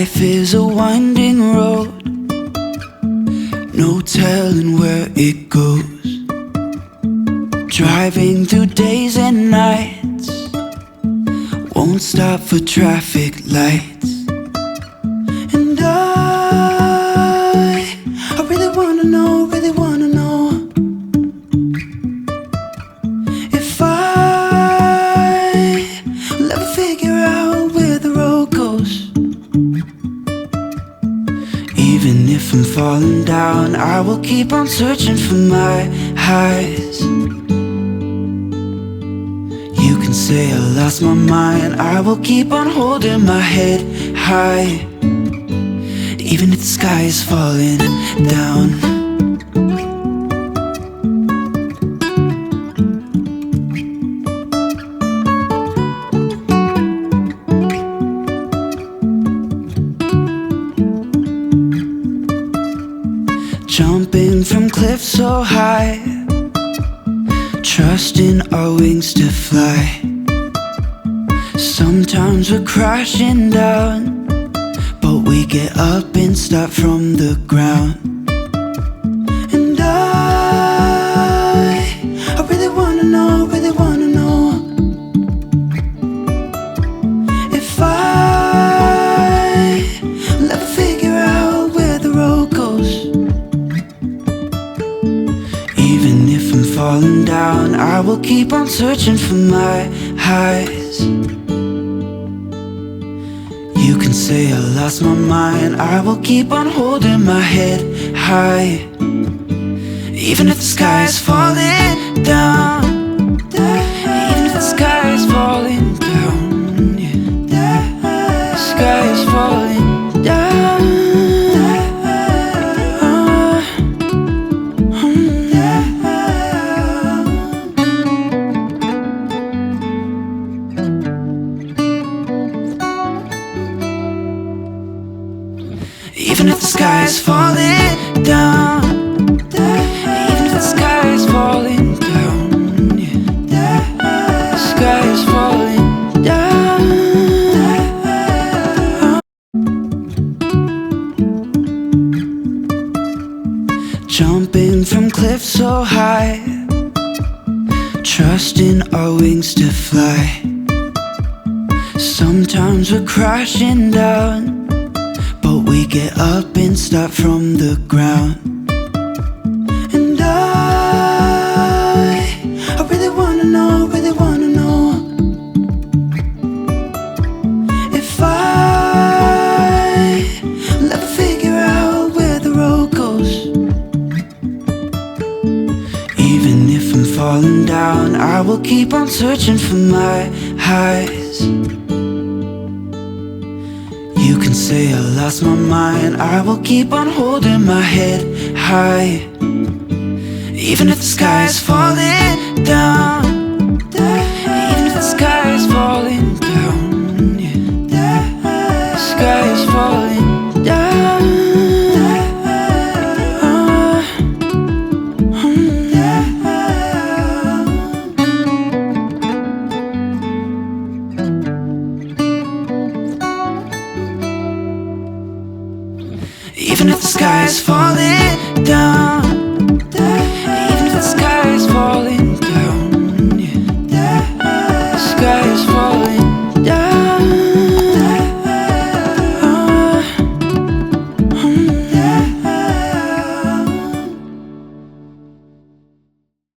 Life is a winding road, no telling where it goes. Driving through days and nights, won't stop for traffic lights. And I really wanna know, if I will ever figure out where the road goes. Even if I'm falling down, I will keep on searching for my highs. You can say I lost my mind, I will keep on holding my head high. Even if the sky is falling down. Jumping from cliffs so high, trusting our wings to fly. Sometimes we're crashing down, but we get up and start from the ground. And I really wanna know, if I will ever figure out where the road goes. Even if I'm falling down, I will keep on searching for my highs. You can say I lost my mind, I will keep on holding my head high. Even if the sky is falling down, even if the sky is falling down, yeah. The sky is falling down. Even if the sky is falling down, even if the sky is falling down, yeah. The sky is falling down. Jumping from cliffs so high, trusting our wings to fly. Sometimes we're crashing down, but we get up and start from the ground. And I really wanna know, if I will ever figure out where the road goes. Even if I'm falling down, I will keep on searching for my highs. You can say I lost my mind, I will keep on holding my head high. Even if the sky is falling down,